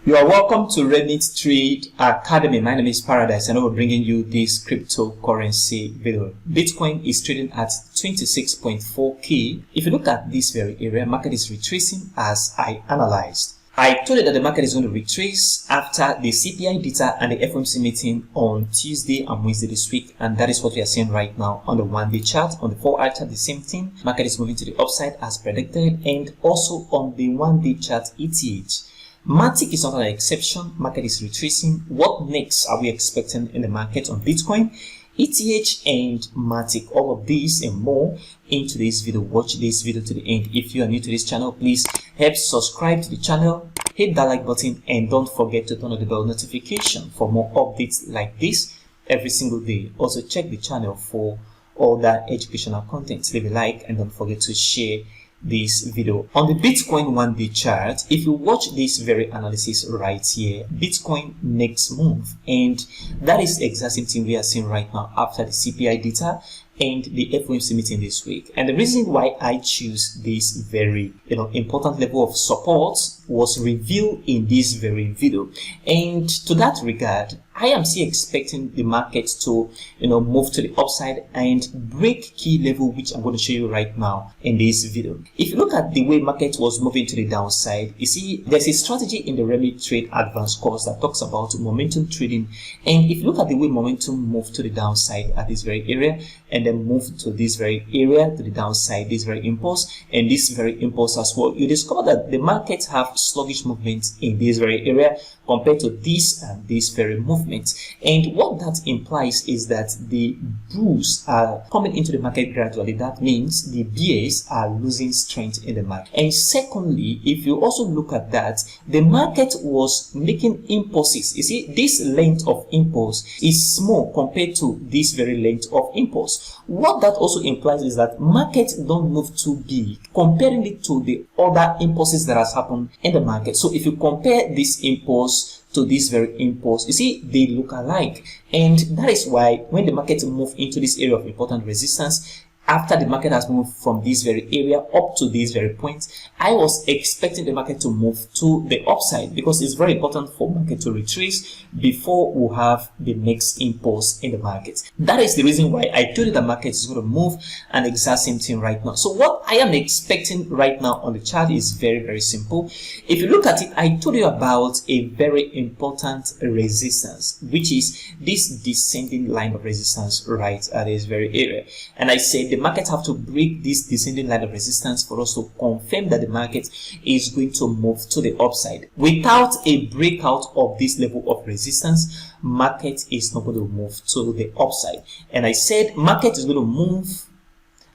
You are welcome to Remit Trade Academy. My name is Paradise and I will be bringing you this cryptocurrency video. Bitcoin is trading at 26.4k. If you look at this very area, market is retracing as I analyzed. I told you that the market is going to retrace after the CPI data and the FOMC meeting on Tuesday and Wednesday this week, and that is what we are seeing right now on the 1-day chart. On the 4-hour chart, the same thing. Market is moving to the upside as predicted, and also on the 1-day chart, ETH. Matic is not an exception. Market is retracing. What next are we expecting in the market on Bitcoin, ETH, and Matic? All of these and more in today's video. Watch this video to the end. If you are new to this channel, please help subscribe to the channel, hit that like button, and don't forget to turn on the bell notification for more updates like this every single day. Also check the channel for other educational content. Leave a like and don't forget to share this video. On the Bitcoin 1-day chart, if you watch this very analysis right here, Bitcoin next move, and that is the exact same thing we are seeing right now after the CPI data and the FOMC meeting this week. And the reason why I choose this very important level of support was revealed in this very video. And to that regard, I am still expecting the market to move to the upside and break key level, which I'm going to show you right now in this video. If you look at the way market was moving to the downside, you see there's a strategy in the Remit Trade Advanced course that talks about momentum trading. And if you look at the way momentum moved to the downside at this very area and then move to this very area to the downside, this very impulse and this very impulse as well, you discover that the markets have sluggish movements in this very area compared to this and this very movement. And what that implies is that the bulls are coming into the market gradually. That means the bears are losing strength in the market. And secondly, if you also look at that, the market was making impulses. You see, this length of impulse is small compared to this very length of impulse. What that also implies is that markets don't move too big, comparing it to the other impulses that has happened in the market. So if you compare this impulse to this very impulse, you see they look alike, and that is why when the market move into this area of important resistance, after the market has moved from this very area up to this very point, I was expecting the market to move to the upside, because it's very important for market to retrace before we have the next impulse in the market. That is the reason why I told you the market is going to move, and exact same thing right now. So what I am expecting right now on the chart is very simple. If you look at it, I told you about a very important resistance, which is this descending line of resistance right at this very area. And I said the market have to break this descending line of resistance for us to confirm that the market is going to move to the upside. Without a breakout of this level of resistance, market is not going to move to the upside. And I said market is going to move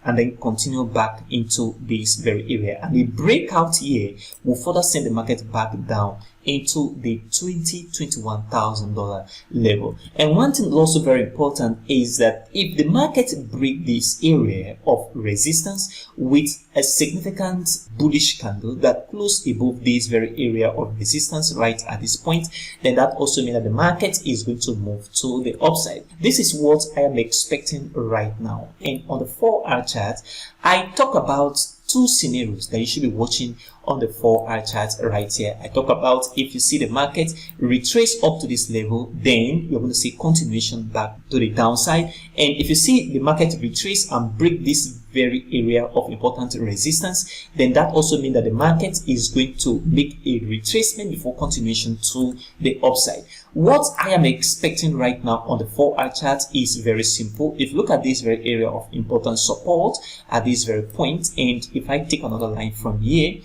and then continue back into this very area, and the breakout here will further send the market back down into the $21,000 level. And one thing also very important is that if the market break this area of resistance with a significant bullish candle that close above this very area of resistance right at this point, then that also means that the market is going to move to the upside. This is what I am expecting right now. And on the 4-hour chart, I talk about two scenarios that you should be watching on the 4-hour chart right here. I talk about if you see the market retrace up to this level, then you're going to see continuation back to the downside. And if you see the market retrace and break this very area of important resistance, then that also means that the market is going to make a retracement before continuation to the upside. What I am expecting right now on the 4-hour chart is very simple. If you look at this very area of important support at this very point, and if I take another line from here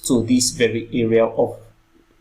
to this very area of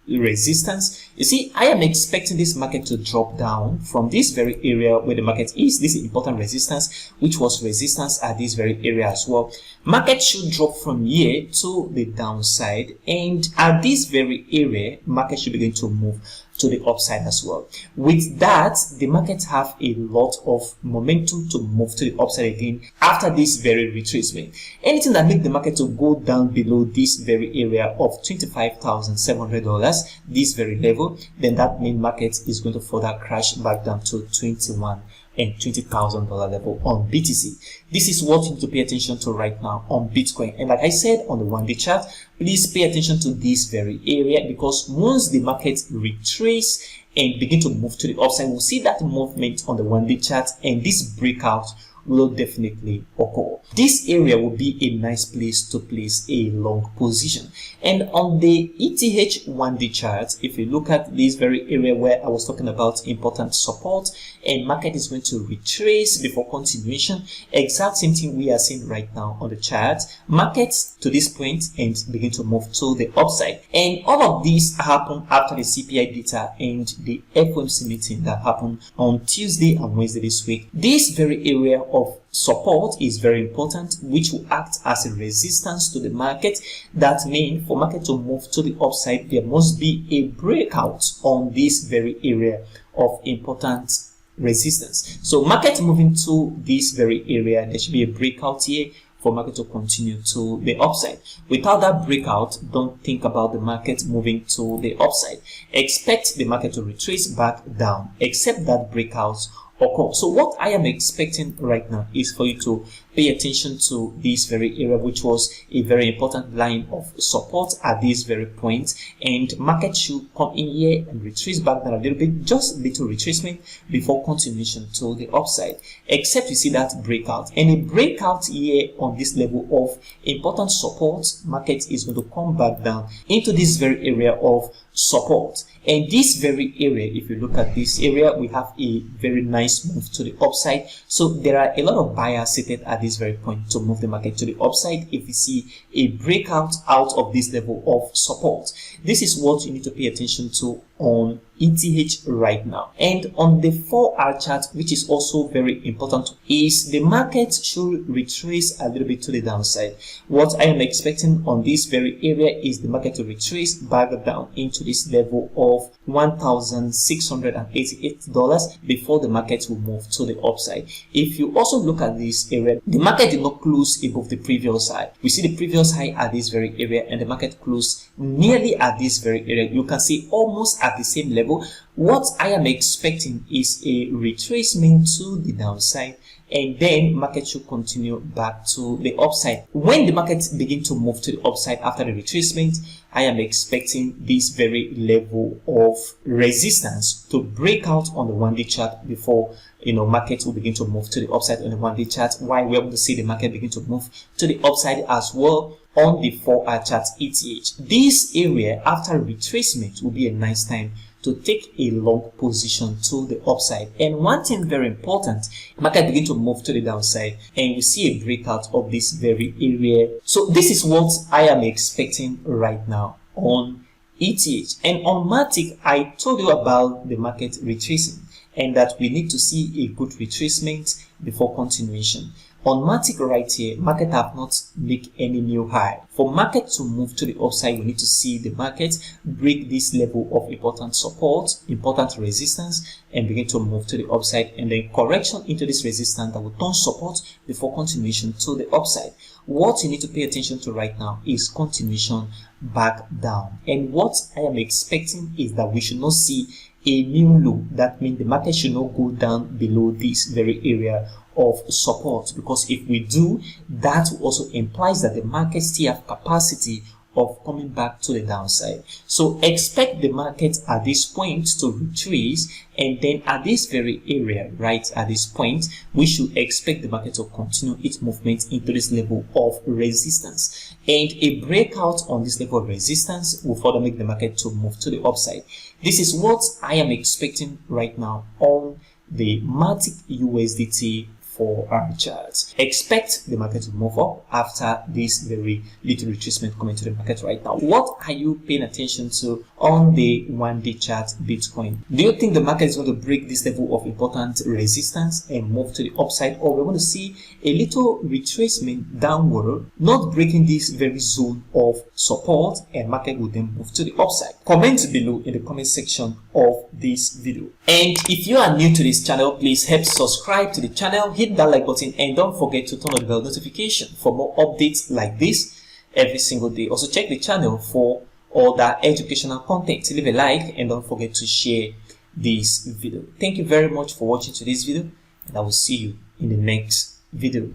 resistance, you see I am expecting this market to drop down from this very area where the market is. This is important resistance, which was resistance at this very area as well. Market should drop from here to the downside, and at this very area market should begin to move to the upside as well. With that, the markets have a lot of momentum to move to the upside again after this very retracement. Anything that makes the market to go down below this very area of $25,700, this very level, then that means market is going to further crash back down to 21 and $20,000 level on BTC. This is what you need to pay attention to right now on Bitcoin. And like I said on the 1-day chart, please pay attention to this very area, because once the market retrace and begin to move to the upside, we'll see that movement on the 1-day chart, and this breakout will definitely occur. This area will be a nice place to place a long position. And on the ETH 1-day chart, if you look at this very area where I was talking about important support, and market is going to retrace before continuation, exact same thing we are seeing right now on the chart. Markets to this point and begin to move to the upside. And all of this happened after the CPI data and the FOMC meeting that happened on Tuesday and Wednesday this week. This very area of support is very important, which will act as a resistance to the market. That means for market to move to the upside, there must be a breakout on this very area of important resistance. So market moving to this very area, there should be a breakout here for market to continue to the upside. Without that breakout, don't think about the market moving to the upside. Expect the market to retrace back down, except that breakout occur. So what I am expecting right now is for you to pay attention to this very area, which was a very important line of support at this very point, and market should come in here and retrace back down a little bit, just a little retracement before continuation to the upside, except you see that breakout. And a breakout here on this level of important support, market is going to come back down into this very area of support. And this very area, if you look at this area, we have a very nice move to the upside. So there are a lot of buyers seated at this very point to move the market to the upside if you see a breakout out of this level of support. This is what you need to pay attention to on ETH right now. And on the 4-hour chart, which is also very important, is the market should retrace a little bit to the downside. What I am expecting on this very area is the market to retrace back down into this level of $1,688 before the market will move to the upside. If you also look at this area, the market did not close above the previous high. We see the previous high at this very area, and the market closed nearly at this very area. You can see almost at the same level. What I am expecting is a retracement to the downside, and then market should continue back to the upside. When the market begin to move to the upside after the retracement, I am expecting this very level of resistance to break out on the 1-day chart before market will begin to move to the upside on the 1-day chart, while we're able to see the market begin to move to the upside as well on the 4-hour chart ETH. This area after retracement will be a nice time to take a long position to the upside. And one thing very important, market begin to move to the downside and we see a breakout of this very area. So this is what I am expecting right now on ETH. And on Matic, I told you about the market retracing and that we need to see a good retracement before continuation. On Matic right here, market have not make any new high. For market to move to the upside, we need to see the market break this level of important support, important resistance, and begin to move to the upside, and then correction into this resistance that will turn support before continuation to the upside. What you need to pay attention to right now is continuation back down. And what I am expecting is that we should not see a new low. That means the market should not go down below this very area of support, because if we do, that also implies that the market still have capacity of coming back to the downside. So expect the market at this point to retrace, and then at this very area, right at this point, we should expect the market to continue its movement into this level of resistance, and a breakout on this level of resistance will further make the market to move to the upside. This is what I am expecting right now on the Matic USDT 4-hour charts. Expect the market to move up after this very little retracement coming to the market right now. What are you paying attention to on the 1-day chart Bitcoin? Do you think the market is going to break this level of important resistance and move to the upside, or we're going to see a little retracement downward, not breaking this very zone of support, and market will then move to the upside? Comment below in the comment section of this video. And if you are new to this channel, please help subscribe to the channel, hit that like button, and don't forget to turn on the bell notification for more updates like this every single day. Also check the channel for other educational content. Leave a like and don't forget to share this video. Thank you very much for watching today's video, and I will see you in the next video.